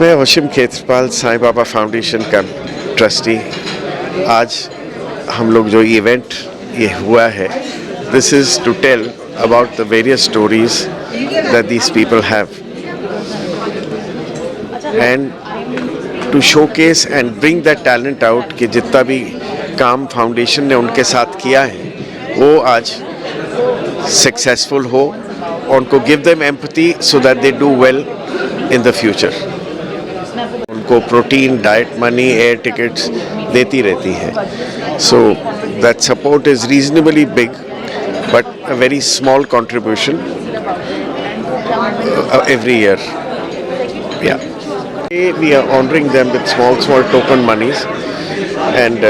मैं वशिम खेत्रपाल साईं बाबा फाउंडेशन का ट्रस्टी। आज हम लोग जो इवेंट ये हुआ है, this is to tell about the various stories that these people have and to showcase and bring that talent out कि जितना भी काम फाउंडेशन ने उनके साथ किया है वो आज सक्सेसफुल हो, उनको give them empathy so that they do well in the future. उनको protein, diet, money, air tickets देती रहती है। So that support is reasonably big but a very small contribution every year. Yeah. Today we are honoring them with small token monies, and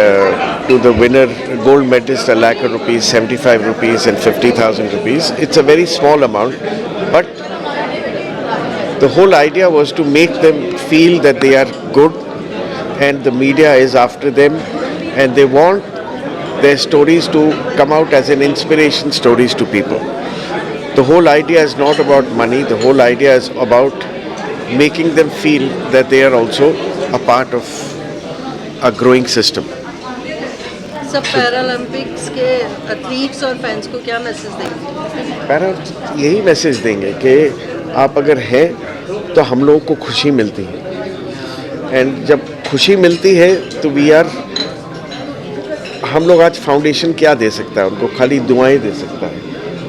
to the winner, gold medalist, a lakh rupees, 75 rupees, and 50,000 rupees. It's a very small amount, but the whole idea was to make them feel that they are good, and the media is after them, and they want their stories to come out as an inspiration stories to people. The whole idea is not about money. The whole idea is about making them feel that they are also a part of a growing system. सब Paralympics के athletes और fans को क्या message देंगे? Para यही message देंगे कि आप अगर हैं तो हम लोगों को खुशी मिलती है, एंड जब खुशी मिलती है तो हम लोग आज फाउंडेशन क्या दे सकता है उनको? खाली दुआएं दे सकता है,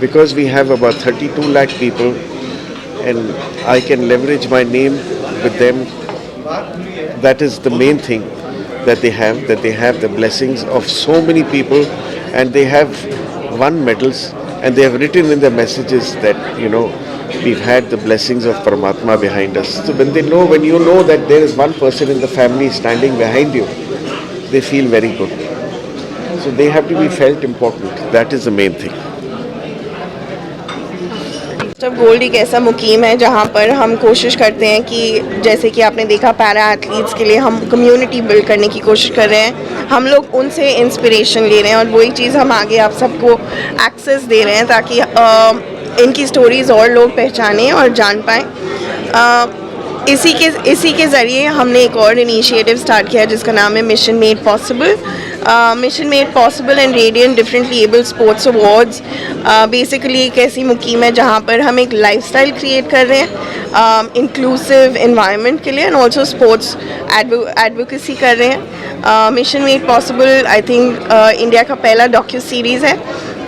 because we have about 32 lakh people and I can leverage my name with them. That is the main thing that they have the blessings of so many people, and they have won medals, and they have written in their messages that we've had the blessings of Paramatma behind us. So when you know that there is one person in the family standing behind you, they feel very good. So they have to be felt important. That is the main thing. Gold एक ऐसा मुकीम है जहाँ पर हम कोशिश करते हैं कि जैसे कि आपने देखा पैरा एथलीट्स के लिए हम कम्युनिटी बिल्ड करने की कोशिश कर रहे हैं। हम लोग उनसे इंस्पिरेशन ले रहे हैं और वही चीज़ हम आगे आप सबको एक्सेस दे रहे हैं ताकि इनकी स्टोरीज़ और लोग पहचानें और जान पाएँ। इसी के ज़रिए हमने एक और इनिशिएटिव स्टार्ट किया जिसका नाम है mission made possible. Mission made possible and radiant differently able sports awards basically एक ऐसी मुकीम है जहाँ पर हम एक लाइफस्टाइल क्रिएट कर रहे हैं इंक्लूसिव एनवायरनमेंट के लिए, एंड ऑल्सो स्पोर्ट्स एडवोकेसी कर रहे हैं। Mission made possible I think India का पहला डॉक्यू सीरीज़ है,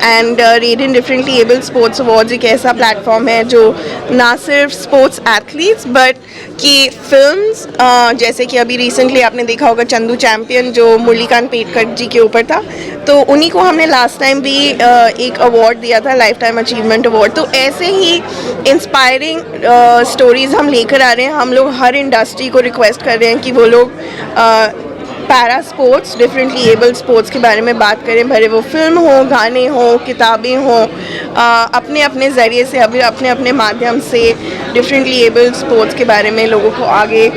and radiant differently able sports awards एक ऐसा प्लेटफॉर्म है जो ना सिर्फ स्पोर्ट्स एथलीट्स बट कि फिल्म्स जैसे कि अभी रिसेंटली आपने देखा होगा चंदू चैम्पियन जो मुरलीकांत पेटकर जी के ऊपर था, तो उन्हीं को हमने लास्ट टाइम भी एक अवार्ड दिया था, लाइफ टाइम अचीवमेंट अवार्ड। तो ऐसे ही इंस्पायरिंग स्टोरीज़ हम लेकर आ रहे हैं। हम लोग हर इंडस्ट्री को रिक्वेस्ट कर रहे हैं कि वो लोग para sports, differently able sports के बारे में बात करें, भले वो फिल्म हो, गाने हो, किताबें हों, अपने अपने ज़रिए से अभी अपने अपने माध्यम से डिफरेंटली एबल स्पोर्ट्स के बारे में लोगों को आगे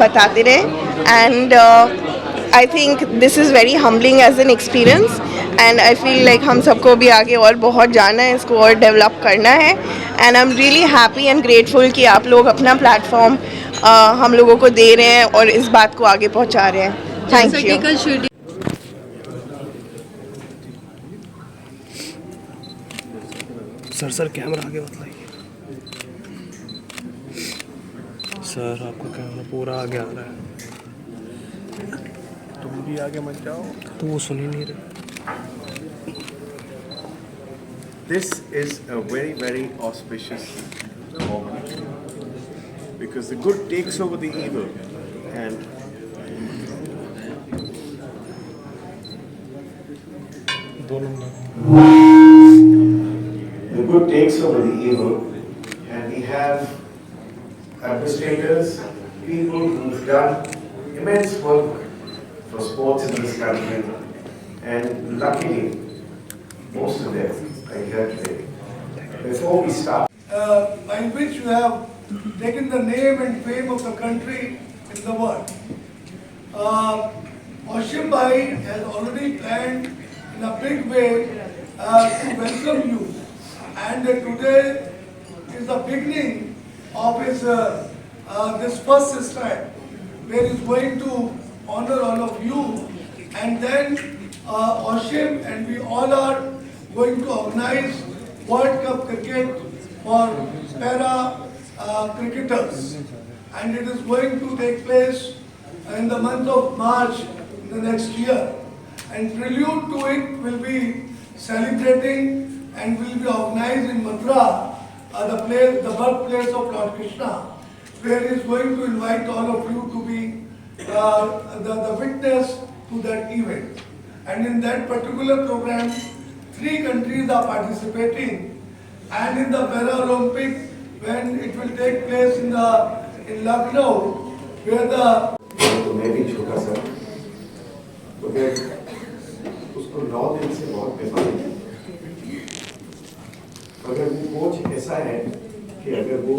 बताते रहें। And I think this is very humbling as an experience, and I feel like हम सबको भी आगे और बहुत जाना है, इसको और डेवलप करना है। And I am really happy and grateful कि आप लोग अपना प्लेटफॉर्म हम लोगों को दे रहे हैं और इस बात को आगे पहुंचा रहे हैं। Thank you. सर कैमरा आगे मत लाइए सर, आपका कैमरा पूरा आगे आ रहा है, तुम भी आगे मत जाओ, तो वो सुन ही नहीं रहे। This is a very auspicious moment because the good takes over the evil, and the good takes over the evil, and we have administrators, people who've done immense work for sports in this country, and luckily most of them are here today. Before we start, by which you have taken the name and fame of the country in the world. Washim Bhai has already planned in a big way to welcome you, and today is the beginning of his this first time, where he's going to honor all of you, and then Oshim and we all are going to organize World Cup cricket for para cricketers, and it is going to take place in the month of March in the next year. And prelude to it will be celebrating and will be organized in Mathura, the birthplace of Lord Krishna, where he is going to invite all of you to be the witness to that event. And in that particular program, 3 countries are participating, and in the Paralympic, when it will take place in Lucknow, where the तो मैं भी छोटा सा, तो फिर उसको 9 दिन से बहुत बीमारी है। अगर वो कोच ऐसा है कि अगर वो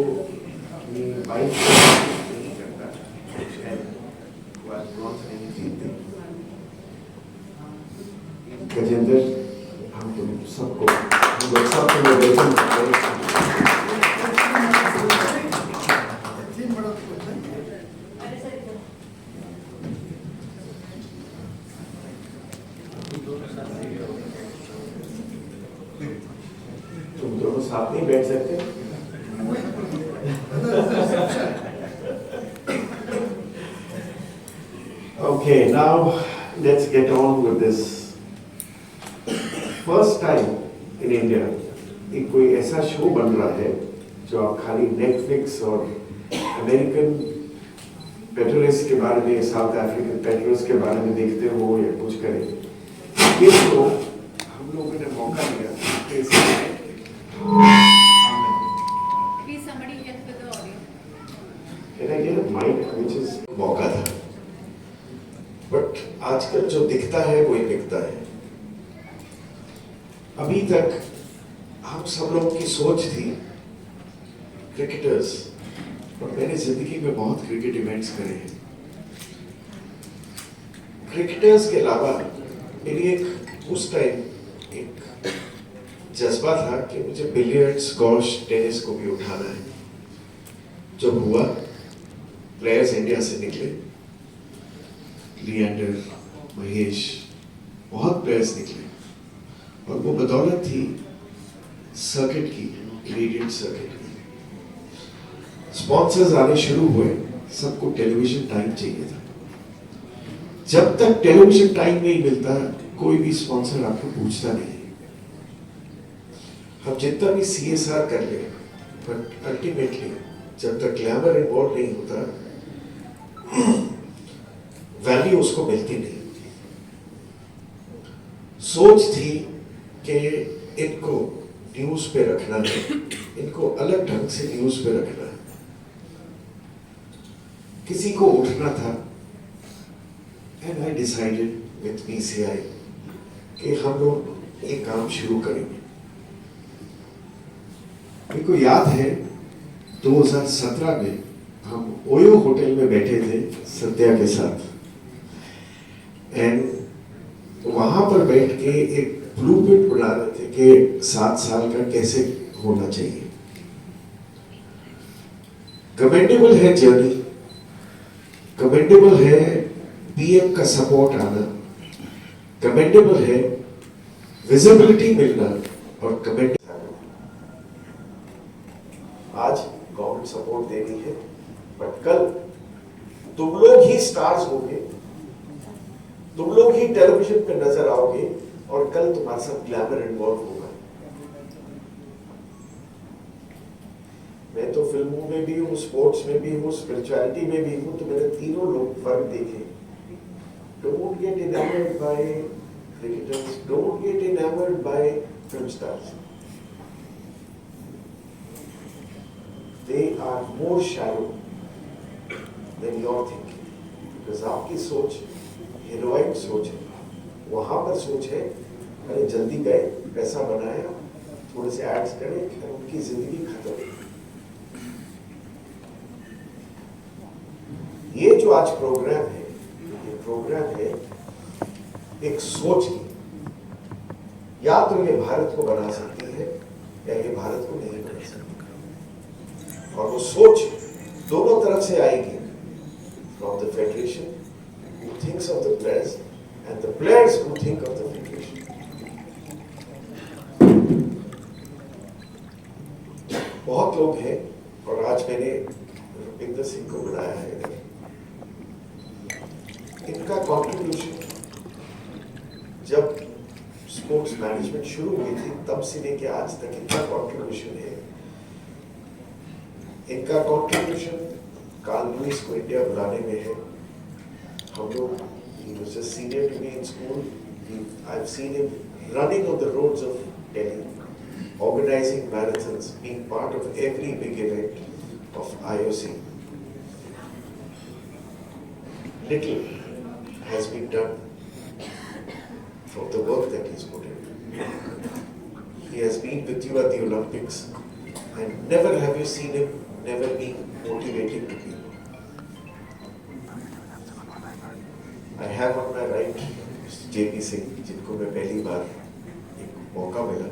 अपनी वाइफ नहीं करता, शायद वो आज ब्रॉन्ज नहीं जीतते। गजेंद्र, हम तुम सबको वेलकम करते हैं। तुम दोनों साथ नहीं बैठ सकते? Okay, now let's get on with this. First time in India, एक कोई ऐसा शो बन रहा है जो आप खाली नेटफ्लिक्स और अमेरिकन पेट्रोलिस्ट के बारे में, साउथ अफ्रीकन पेट्रोलिस्ट के बारे में देखते हो या कुछ करें। ये तो हम लोगों ने मौका लिया कि Please somebody help with the audio. Can I get a mic which is मौका था, बट आजकल जो दिखता है वही दिखता है। अभी तक हम सब लोगों की सोच थी क्रिकेटर्स, और मैंने जिंदगी में बहुत क्रिकेट इवेंट्स करे हैं। क्रिकेटर्स के अलावा मेरी एक उस टाइम एक जज्बा था कि मुझे बिलियर्ड्स, स्क्वॉश, टेनिस को भी उठाना है। जब हुआ, प्लेयर्स इंडिया से निकले, लिएंडर, महेश, बहुत प्लेयर्स निकले, और वो बदौलत थी सर्किट की, रेडिएंट सर्किट की। स्पॉन्सर्स आने शुरू हुए, सबको टेलीविजन टाइम चाहिए था। जब तक टेलीविजन टाइम नहीं मिलता, कोई भी स्पॉन्सर आपको पूछता नहीं। हम जितना भी CSR कर ले, बट अल्टीमेटली जब तक ग्लैमर इन्वॉल्व नहीं होता, वैल्यू उसको मिलती नहीं। सोच थी कि इनको न्यूज पे रखना है, इनको अलग ढंग से न्यूज पे रखना है। किसी को उठना था, and I decided with PCI कि हम लोग एक काम शुरू करेंगे। मेरे को याद है 2017 में हम ओयो होटल में बैठे थे सत्या के साथ, एंड वहां पर बैठ के एक ब्लूप्रिंट बना रहे थे कि 7 साल का कैसे होना चाहिए। कमेंडेबल है जर्नी, कमेंडेबल है PM का सपोर्ट आना, कमेंडेबल है विजिबिलिटी मिलना, और कमेंडेबल आज गवर्नमेंट सपोर्ट दे रही है, बट कल तुम लोग ही स्टार्स होगे, तुम लोग ही टेलीविजन पे नजर आओगे, और कल तुम्हारे साथ ग्लैमर इन्वॉल्व होगा। मैं तो फिल्मों में भी हूँ, स्पोर्ट्स में भी हूँ, स्पिरिचुअलिटी में भी हूँ, तो मैंने तीनों लोग फर्क देखे। Don't get enamored by cricketers, don't get enamored by film stars. They are more shallow than your thinking, because आपकी सोच हीरोइक सोच है, वहां पर सोच है अरे जल्दी गए, पैसा बनाया, थोड़े से एड्स करें, और उनकी जिंदगी खत्म। ये जो आज प्रोग्राम है, ये प्रोग्राम है एक सोच की। या तो ये भारत को बना सकती है, या ये भारत को नहीं बना सकती। और वो सोच दोनों तरफ से आएगी, from the federation who thinks of the players and the players who think of the federation. बहुत लोग हैं और आज मैंने रुपिंदर सिंह को बुलाया है इधर। इनका कंट्रीब्यूशन जब स्पोर्ट्स मैनेजमेंट शुरू हुई थी तब से लेके आज तक इनका कंट्रीब्यूशन है। इनका कंट्रीब्यूशन कार्ल लुईस को इंडिया बुलाने में है। हम लोग he was just senior to me in school. I've seen him running on the roads of Delhi, organizing marathons, being part of every big event of IOC. Little has been done from the work that he's put in. He has been with you at the Olympics, and never have you seen him never being motivating to people. I have on my right Mr. JP Singh, जिनको मैं पहली बार एक मौका मिला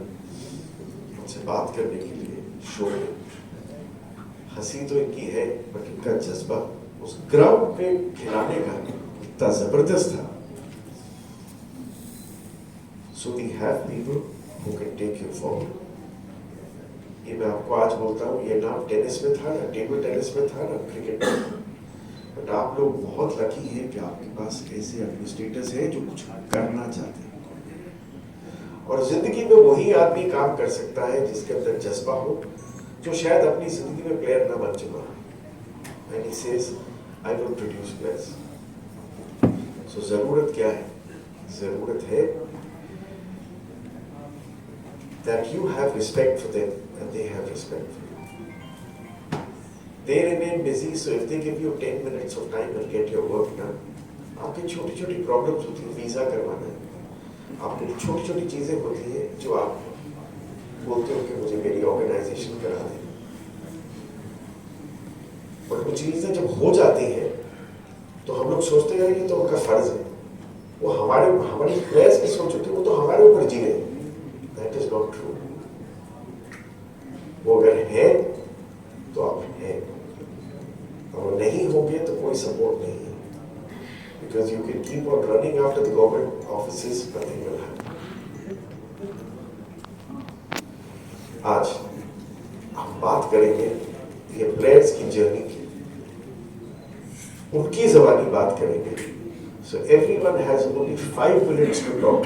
उनसे बात करने के लिए शो में। हंसी तो इनकी है, बट इनका जज्बा उस ग्राउंड पे खिलाने का इतना जबरदस्त था। So we have people who can take you forward. ये मैं आपको आज बोलता हूँ, ये ना टेनिस में था, ना टेबल टेनिस में था, ना क्रिकेट में। बट आप लोग बहुत लकी हैं कि आपके पास ऐसे एडमिनिस्ट्रेटर्स हैं जो कुछ करना चाहते हैं। और जिंदगी में वही आदमी काम कर सकता है जिसके अंदर जज्बा हो, जो शायद अपनी जिंदगी में प्लेयर ना बन चुका हो। And he says, I will produce players. So जरूरत क्या है? जरूरत है that you have respect for them and they have respect for you. They remain busy, so if they give you 10 minutes of time and get your work done, आपकी छोटी छोटी problems होती है, वीज़ा करवाना है, आपकी छोटी छोटी चीज़ें होती हैं जो आप बोलते हो कि मुझे मेरी ऑर्गेनाइजेशन करा दें। और कुछ चीज़ें जब हो जाती हैं तो हम लोग सोचते हैं ये तो उनका फर्ज है, वो हमारे प्लेयर्स की सोच होती है, वो तो हमारे ऊपर जी रहे हैं। That is not true. वो अगर है तो आप हैं, और नहीं होंगे तो कोई सपोर्ट नहीं है। Because you can keep on running after the government offices, nothing will happen. आज हम बात करेंगे ये प्लेयर्स की जर्नी की, उनकी ज़बानी बात करेंगे। So everyone has only 5 minutes to talk.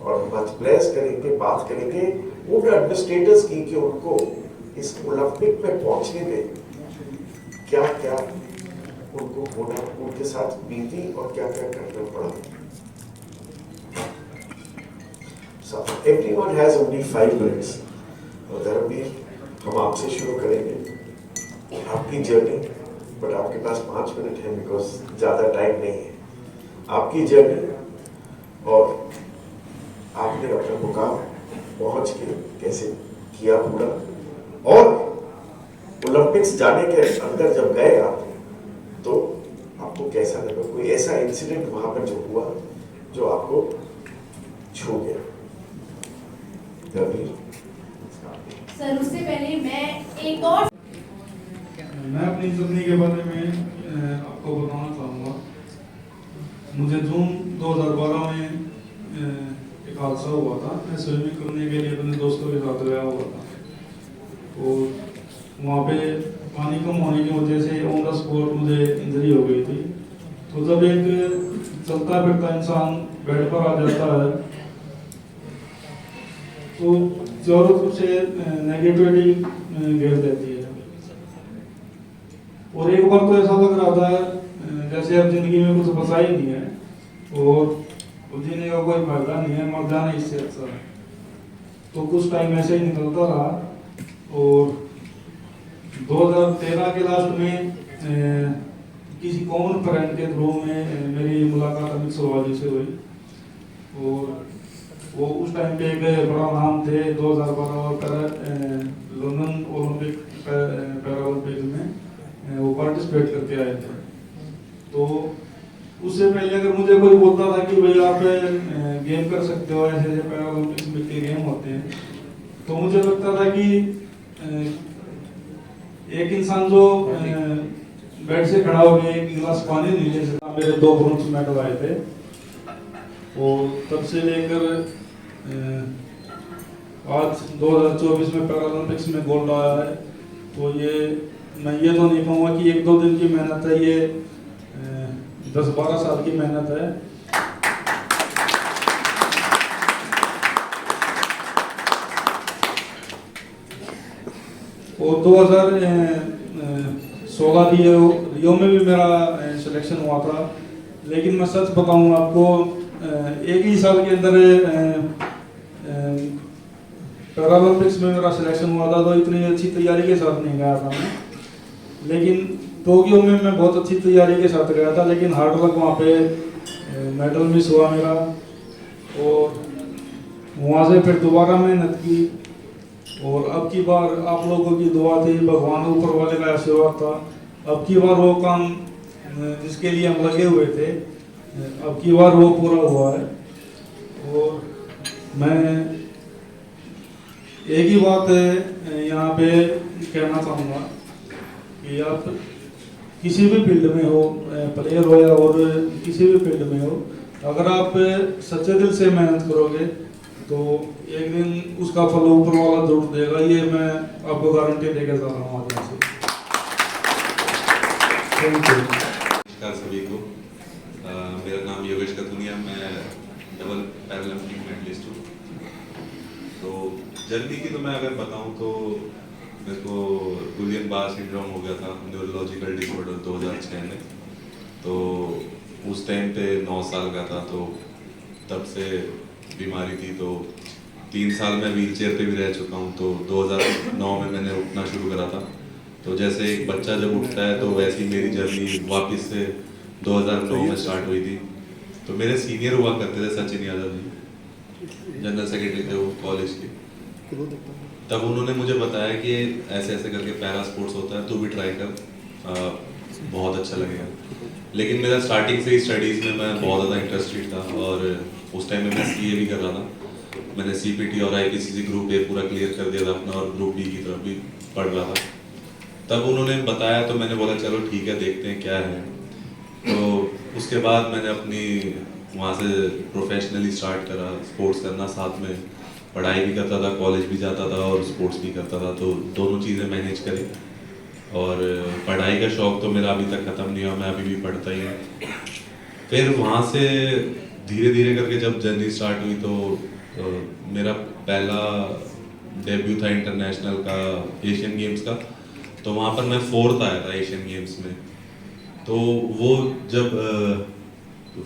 और प्लेयर्स करेंगे, बात करेंगे उन एडमिनिस्ट्रेटर्स की कि उनको इस ओलंपिक में पहुंचने में क्या क्या उनको होना, उनके साथ बीती और क्या क्या करना पड़ा। So everyone has only 5 minutes. और धर्मवीर, हम आपसे शुरू करेंगे आपकी जर्नी, बट आपके पास 5 मिनट है बिकॉज ज़्यादा टाइम नहीं है। आपकी जर्नी और आपने अपना मुकाम पहुंच के कैसे किया पूरा, और ओलंपिक्स जाने के अंदर जब गए आप तो आपको कैसा लगा, कोई ऐसा इंसिडेंट वहां पर जो हुआ जो आपको छू गया। सर उससे पहले मैं एक और मैं अपनी जर्नी के बारे में आपको बताना चाहूँगा। मुझे जून 2012 में एक हादसा हुआ था। मैं स्विमिंग करने के लिए अपने दोस्तों के साथ गया हुआ था, और वहाँ पे पानी कम होने की वजह से ऑन द स्पॉट मुझे इंजरी हो गई थी। तो जब एक चलता फिरता इंसान बेड पर आ जाता है तो चारों तरफ से नेगेटिविटी घेर देती है, और एक बार तो ऐसा लग रहा था जैसे अब जिंदगी में कुछ बचा ही नहीं है और जीने का कोई फायदा नहीं है, मर जाना इससे अच्छा है। तो कुछ टाइम ऐसे ही निकलता रहा, और 2013 के लास्ट में किसी कॉमन फ्रेंड के थ्रू में मेरी मुलाकात अमित सलवाजी से हुई, और वो उस टाइम पे एक बड़ा नाम थे 2012 का लंदन ओलंपिक पैरालंपिक में वो पार्टिसिपेट करके आए थे। तो उससे पहले अगर मुझे कोई बोलता था कि भाई आप गेम कर सकते हो, ऐसे ऐसे पैरालंपिक्स में के गेम होते हैं, तो मुझे लगता था कि एक इंसान जो बेड से खड़ा होकर एक गिलास पानी नहीं ले सका। मेरे 2 ब्रोंज मेडल आए थे और तब से लेकर आज 2024 में पैरालंपिक्स में गोल्ड आया है। तो ये मैं ये तो नहीं कहूँगा कि 1-2 दिन की मेहनत है, ये 10-12 साल की मेहनत है। और 2016 रियो में भी मेरा सिलेक्शन हुआ था, लेकिन मैं सच बताऊं आपको, एक ही साल के अंदर पैरालंपिक्स में मेरा सिलेक्शन हुआ था, तो इतनी अच्छी तैयारी के साथ नहीं गया था मैं। लेकिन टोक्यो में मैं बहुत अच्छी तैयारी के साथ गया था, लेकिन हार्ड वर्क वहाँ पे मेडल मिस हुआ मेरा। और वहाँ से फिर दोबारा मेहनत की, और अब की बार आप लोगों की दुआ थी, भगवान ऊपर वाले का आशीर्वाद था। अब की बार वो काम जिसके लिए हम लगे हुए थे, अब की बार वो पूरा हुआ है। और मैं एक ही बात यहाँ पे कहना चाहूँगा कि आप किसी भी फील्ड में हो, प्लेयर हो या और किसी भी फील्ड में हो, अगर आप सच्चे दिल से मेहनत करोगे तो एक दिन उसका फल ऊपर वाला जरूर देगा। ये मैं आपको गारंटी देकर जा रहा हूँ आज से। Thank you. नमस्कार सभी को। मेरा नाम योगेश कतुनिया, मैं डबल पैरालंपिक मेडलिस्ट हूँ। तो जर्नी की तो मैं अगर बताऊँ तो मेरे को गुलियन बार सिंड्रोम हो गया था, न्यूरोलॉजिकल डिसऑर्डर 2006 में। तो उस टाइम पे 9 साल का था, तो तब से बीमारी थी। तो 3 साल मैं व्हीलचेयर पे भी रह चुका हूँ। तो 2009 में मैंने उठना शुरू करा था। तो जैसे एक बच्चा जब उठता है तो वैसी मेरी जर्नी वापस से 2009 में स्टार्ट हुई थी। तो मेरे सीनियर हुआ करते थे सचिन यादव जी, जनरल सेक्रेटरी थे वो कॉलेज के। तब उन्होंने मुझे बताया कि ऐसे ऐसे करके पैरा स्पोर्ट्स होता है, तू भी ट्राई कर, बहुत अच्छा लगेगा। लेकिन मेरा स्टार्टिंग से ही स्टडीज़ में मैं बहुत ज़्यादा इंटरेस्टेड था, और उस टाइम में मैं CA भी कर रहा था। मैंने CPT और IPCC ग्रुप A पूरा क्लियर कर दिया था अपना, और ग्रुप B की तरफ भी पढ़ रहा था। तब उन्होंने बताया तो मैंने बोला चलो ठीक है, देखते हैं क्या है। तो उसके बाद मैंने अपनी वहाँ से प्रोफेशनली स्टार्ट करा स्पोर्ट्स करना, साथ में पढ़ाई भी करता था, कॉलेज भी जाता था और स्पोर्ट्स भी करता था। तो दोनों चीज़ें मैनेज करी। और पढ़ाई का शौक़ तो मेरा अभी तक ख़त्म नहीं हुआ, मैं अभी भी पढ़ता ही हूँ। फिर वहाँ से धीरे धीरे करके जब जर्नी स्टार्ट हुई तो मेरा पहला डेब्यू था इंटरनेशनल का, एशियन गेम्स का। तो वहाँ पर मैं 4th आया था एशियन गेम्स में। तो वो जब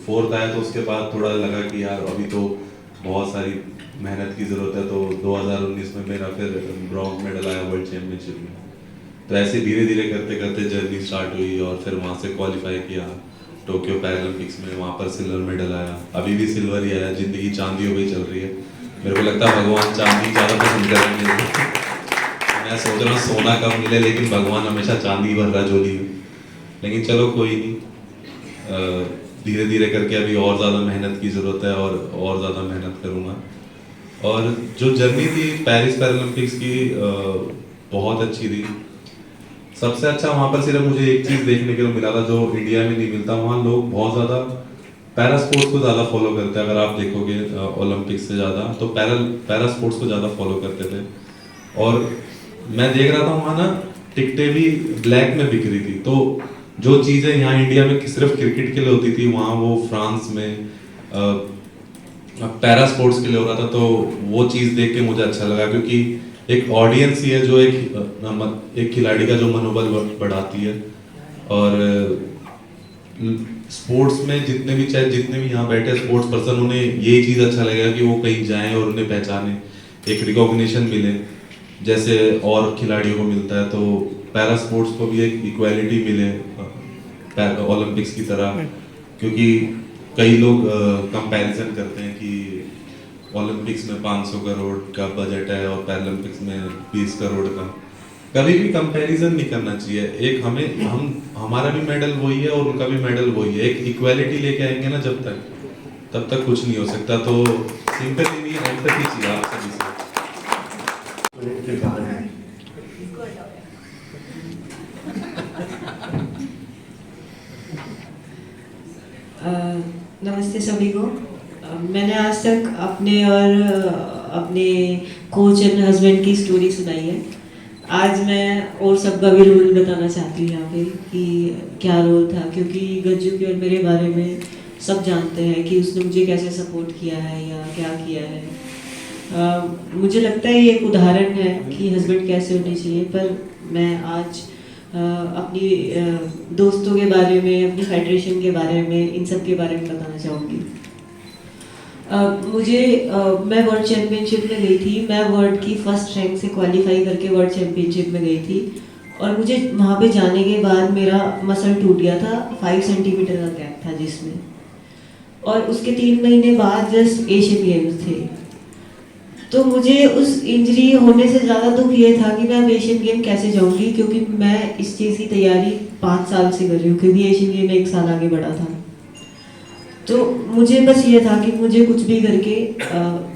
4th आया तो उसके बाद थोड़ा लगा कि यार अभी तो बहुत सारी मेहनत की ज़रूरत है। तो 2019 में मेरा फिर ब्रॉन्ज मेडल आया वर्ल्ड चैम्पियनशिप में। तो ऐसे धीरे धीरे करते करते जर्नी स्टार्ट हुई, और फिर वहाँ से क्वालिफाई किया टोक्यो पैरालंपिक्स में, वहाँ पर सिल्वर मेडल आया। अभी भी सिल्वर ही आया, ज़िंदगी चांदी हो गई चल रही है। मेरे को लगता है भगवान चांदी ज़्यादा पसंद करेंगे। मैं सोच रहा हूँ सोना कब मिले, लेकिन भगवान हमेशा चांदी भर रहा जोली में। लेकिन चलो कोई नहीं, धीरे धीरे करके अभी और ज़्यादा मेहनत की ज़रूरत है, और ज़्यादा मेहनत करूँगा। और जो जर्नी थी पेरिस पैरालंपिक्स की बहुत अच्छी थी। सबसे अच्छा वहाँ पर सिर्फ मुझे एक चीज़ देखने को मिला था जो इंडिया में नहीं मिलता। वहाँ लोग बहुत ज़्यादा पैरा स्पोर्ट्स को ज़्यादा फॉलो करते हैं। अगर आप देखोगे ओलंपिक्स से ज़्यादा तो पैरा स्पोर्ट्स को ज़्यादा फॉलो करते थे। और मैं देख रहा था वहाँ ना टिकटें भी ब्लैक में बिक रही थी। तो जो चीज़ें यहाँ इंडिया में सिर्फ क्रिकेट के लिए होती थी, वहाँ वो फ्रांस में पैरा स्पोर्ट्स के लिए हो रहा था। तो वो चीज़ देख के मुझे अच्छा लगा, क्योंकि एक ऑडियंस ही है जो एक खिलाड़ी का जो मनोबल बढ़ाती है। और स्पोर्ट्स में जितने भी यहाँ बैठे स्पोर्ट्स पर्सन, उन्हें यही चीज़ अच्छा लगेगा कि वो कहीं जाएं और उन्हें पहचाने, एक रिकॉग्निशन मिले जैसे और खिलाड़ियों को मिलता है। तो पैरा स्पोर्ट्स को भी एक इक्वालिटी मिले ओलंपिक्स की तरह। क्योंकि कई लोग कंपैरिजन करते हैं कि ओलंपिक्स में 500 करोड़ का बजट है और पैरालंपिक्स में 20 करोड़ का। कभी भी कंपैरिजन नहीं करना चाहिए। एक हमारा भी मेडल वही है और उनका भी मेडल वही है। एक इक्वालिटी लेके आएंगे ना जब तक, तब तक कुछ नहीं हो सकता। तो सिंपैथी नहीं, एम्पैथी चाहिए आप सभी से। नमस्ते सभी को। मैंने आज तक अपने और अपने कोच एंड हस्बैंड की स्टोरी सुनाई है। आज मैं और सबका भी रोल बताना चाहती हूँ यहाँ पे कि क्या रोल था, क्योंकि गज्जू के और मेरे बारे में सब जानते हैं कि उसने मुझे कैसे सपोर्ट किया है या क्या किया है। मुझे लगता है ये एक उदाहरण है कि हस्बैंड कैसे होने चाहिए, पर मैं आज अपनी दोस्तों के बारे में, अपनी फेडरेशन के बारे में, इन सब के बारे में बताना चाहूँगी। मैं वर्ल्ड चैम्पियनशिप में गई थी। मैं वर्ल्ड की फर्स्ट रैंक से क्वालिफाई करके वर्ल्ड चैम्पियनशिप में गई थी, और मुझे वहाँ पे जाने के बाद मेरा मसल टूट गया था। 5 सेंटीमीटर का गैप था जिसमें, और उसके 3 महीने बाद जस्ट एशियन गेम्स थे। तो मुझे उस इंजरी होने से ज़्यादा दुख ये था कि मैं अब एशियन गेम कैसे जाऊँगी, क्योंकि मैं इस चीज़ की तैयारी 5 साल से कर रही हूँ, क्योंकि एशियन गेम 1 साल आगे बढ़ा था। तो मुझे बस ये था कि मुझे कुछ भी करके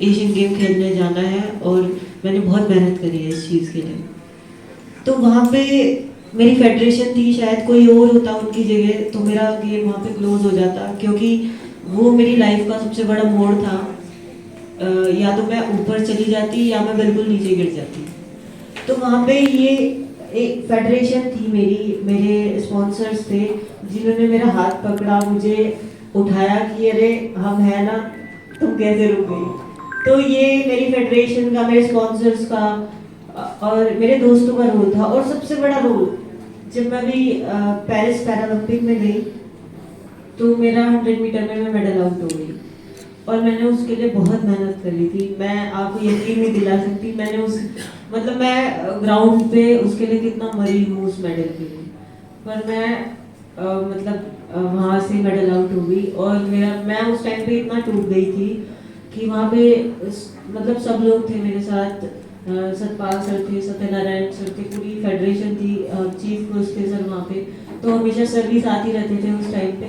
एशियन गेम खेलने जाना है, और मैंने बहुत मेहनत करी है इस चीज़ के लिए। तो वहाँ पे मेरी फेडरेशन थी, शायद कोई और होता उनकी जगह तो मेरा गेम वहाँ पे क्लोज हो जाता, क्योंकि वो मेरी लाइफ का सबसे बड़ा मोड़ था। या तो मैं ऊपर चली जाती या मैं बिल्कुल नीचे गिर जाती। तो वहाँ पे ये एक फेडरेशन थी मेरे स्पॉन्सर्स थे जिन्होंने मेरा हाथ पकड़ा, मुझे उठाया कि अरे हम है ना, तुम कैसे रुक गई। तो ये मेरी फेडरेशन का, मेरे स्पॉन्सर्स का और मेरे दोस्तों का रोल था। और सबसे बड़ा रोल, जब मैं भी पेरिस पैरालंपिक में गई तो मेरा 100 मीटर में मैं मेडल आउट हो गई, और मैंने उसके लिए बहुत मेहनत करी थी। मैं आपको यकीन नहीं दिला सकती, मैं ग्राउंड पे उसके लिए कितना मरी हूँ उस मेडल के लिए, पर मैं वहाँ से मेडल आउट हो गई। और मैं उस टाइम पे इतना टूट गई थी कि वहाँ पे सब लोग थे मेरे साथ। सतपाल सर थे, सत्यनारायण सर थे, पूरी फेडरेशन थी, चीफ कोच थे सर वहाँ पे, तो हमेशा सर भी साथ ही रहते थे उस टाइम पे।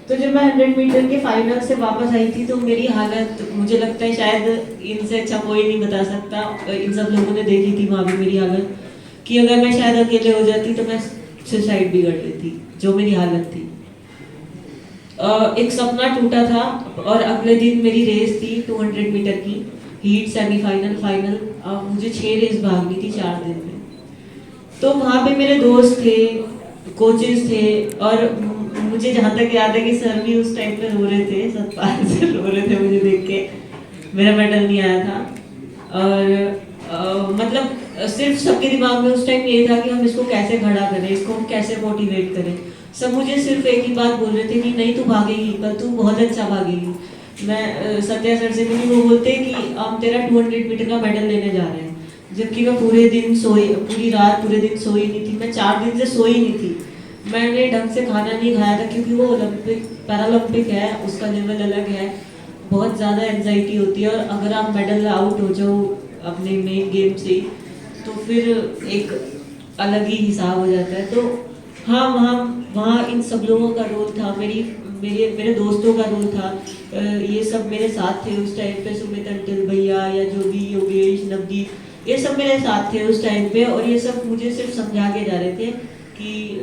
तो जब मैं 100 मीटर के फाइनल से वापस आई थी तो मेरी हालत, मुझे लगता है शायद इनसे अच्छा कोई नहीं बता सकता, इन सब लोगों ने देखी थी वहाँ पे मेरी हालत, कि अगर मैं शायद अकेले हो जाती तो मैं सुसाइड भी कर लेती, जो मेरी हालत थी। एक सपना टूटा था, और अगले दिन मेरी रेस थी 200 मीटर की, हीट, सेमीफाइनल, फाइनल। मुझे 6 रेस भागनी थी 4 दिन में। तो वहाँ पे मेरे दोस्त थे, कोचेस थे, और मुझे जहाँ तक याद है कि सर भी उस टाइम पे रो रहे थे, सतपाल सर रो रहे थे मुझे देख के, मेरा मेडल नहीं आया था। और सिर्फ सबके दिमाग में उस टाइम ये था कि हम इसको कैसे खड़ा करें, इसको हम कैसे मोटिवेट करें। सब मुझे सिर्फ एक ही बात बोल रहे थे कि नहीं तू भागेगी, पर तू बहुत अच्छा भागेगी। मैं सत्या सर से मिली, वो बोलते कि हम तेरा 200 मीटर का मेडल लेने जा रहे हैं, जबकि मैं पूरी रात पूरे दिन सोई नहीं थी। मैं 4 दिन से सोई नहीं थी। मैंने ढंग से खाना नहीं खाया था, क्योंकि वो पैरालंपिक है, उसका लेवल अलग है, बहुत ज़्यादा एंजाइटी होती है, और अगर आप मेडल आउट हो जाओ अपने मेन गेम से तो फिर एक अलग ही हिसाब हो जाता है। तो हाँ, वहाँ इन सब लोगों का रोल था, मेरे दोस्तों का रोल था। ये सब मेरे साथ थे उस टाइम पे, सुमित अंटिल भैया या जो भी, योगेश, नवदीप, ये सब मेरे साथ थे उस टाइम पे, और ये सब मुझे सिर्फ समझा के जा रहे थे कि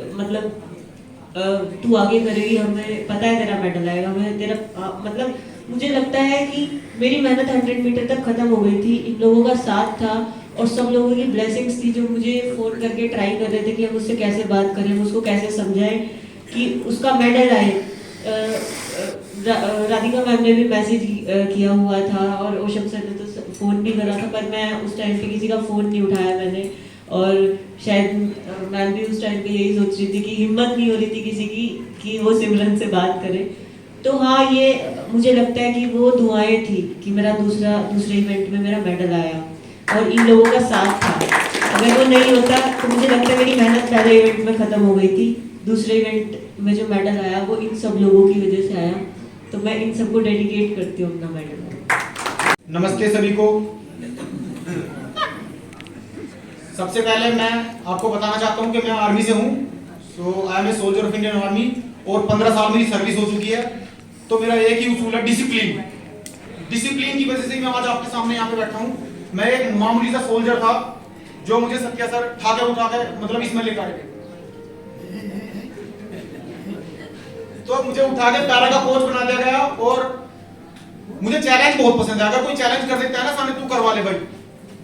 तू आगे करेगी, हमें पता है तेरा मेडल आएगा, हमें तेरा मुझे लगता है कि मेरी मेहनत 100 मीटर तक खत्म हो गई थी। इन लोगों का साथ था और सब लोगों की ब्लेसिंग्स थी, जो मुझे फ़ोन करके ट्राई कर रहे थे कि हम उससे कैसे बात करें, उसको कैसे समझाएं कि उसका मेडल आए। राधिका मैम ने भी मैसेज किया हुआ था, और ओशम सर ने तो फ़ोन भी करा था, पर मैं उस टाइम पे किसी का फ़ोन नहीं उठाया मैंने। और शायद मैम भी उस टाइम पे यही सोच रही थी कि हिम्मत नहीं हो रही थी किसी की कि वो सिमरन से बात करे। तो हाँ, ये मुझे लगता है कि वो दुआएं थी कि मेरा दूसरे इवेंट में मेरा मेडल आया, और इन लोगों का साथ था। अगर वो नहीं होता तो मुझे लगता है मेरी मेहनत पहले इवेंट में ख़त्म हो गई थी। दूसरे इवेंट में जो मेडल आया वो इन सब लोगों की वजह से आया, तो मैं इन सबको डेडिकेट करती हूँ अपना मेडल। नमस्ते सभी को। सबसे पहले मैं आपको बताना चाहता हूं कि मैं आर्मी से हूं। So I am a soldier of Indian army, और 15 साल मेरी सर्विस हो चुकी है। तो मेरा एक ही उसूल है, डिसिप्लिन की वजह से मैं आज आपके सामने यहाँ पे बैठा हूँ। मैं एक मामूली सा सोल्जर था, जो मुझे सत्या सर ठाके उठा के इसमें लेकर आए थे। तो मुझे उठा के पैरा का कोच बना दिया गया और मुझे चैलेंज बहुत पसंद है। अगर कोई चैलेंज कर देता है ना सामने, तू करवा ले भाई,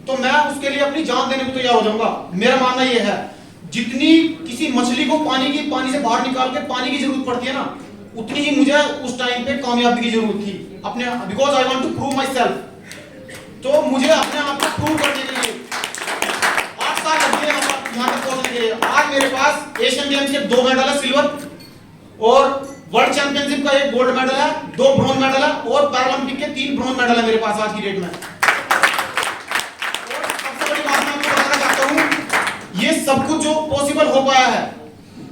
तो मैं उसके लिए अपनी जान देने को तैयार हो जाऊंगा। मेरा मानना यह है, जितनी किसी मछली को पानी से बाहर निकाल के पानी की जरूरत पड़ती है ना, उतनी ही मुझे उस टाइम पे कामयाबी की जरूरत थी अपने, because I want to prove myself. तो मुझे अपने आप को प्रूव करने के लिए 8 साल लग गए यहाँ तक पहुंचने के लिए। आज मेरे पास एशियन गेम्स के 2 मेडल है सिल्वर, और वर्ल्ड चैंपियनशिप का 1 गोल्ड मेडल है, 2 ब्रॉन्ज मेडल है, और पैरालंपिक के 3 ब्रॉन्ज मेडल है मेरे पास आज की डेट में। और सबसे बड़ी बात मैं आपको बताना चाहता हूँ, ये सब कुछ जो पॉसिबल हो पाया है,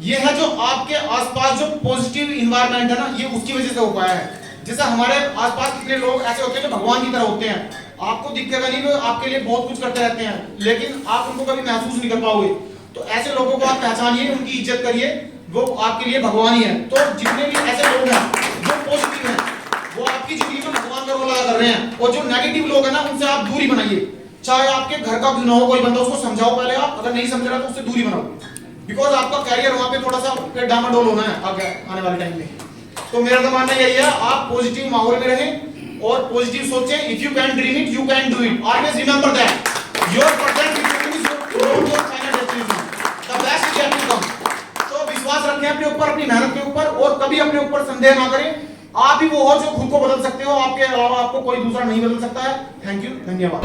ये है जो आपके आसपास जो पॉजिटिव इन्वायरमेंट है ना, ये उसकी वजह से हो पाया है। जैसे हमारे आसपास कितने लोग ऐसे होते हैं जो भगवान की तरह होते हैं, आपको दिखेगा नहीं, वो आपके लिए बहुत कुछ करते रहते हैं, लेकिन आप उनको कभी महसूस नहीं कर पाओगे। तो ऐसे लोगों को आप पहचानिए, उनकी इज्जत करिए, वो आपके लिए भगवान ही है। तो जितने भी ऐसे लोग हैं जो पॉजिटिव हैं, वो आपकी जिंदगी में भगवान का रोल अदा कर रहे हैं, और जो नेगेटिव लोग हैं ना, उनसे आप दूरी बनाइए। चाहे आपके घर का क्यों ना हो कोई बंदा, उसको समझाओ पहले आप, अगर नहीं समझ रहा तो उससे दूरी बनाओ, बिकॉज आपका कैरियर वहां पे थोड़ा सा डामाडोल होना है आगे आने वाले टाइम में। तो मेरा तो मानना यही है, आप पॉजिटिव माहौल में रहें और पॉजिटिव सोचें। If you can dream it, you can do it. Always remember that your present situation is your final destination, the best is yet to come. तो विश्वास रखें अपने ऊपर, अपनी मेहनत के ऊपर, और कभी अपने ऊपर संदेह ना करें। आप ही वो हो जो खुद को बदल सकते हो, आपके अलावा आपको कोई दूसरा नहीं बदल सकता है। थैंक यू, धन्यवाद।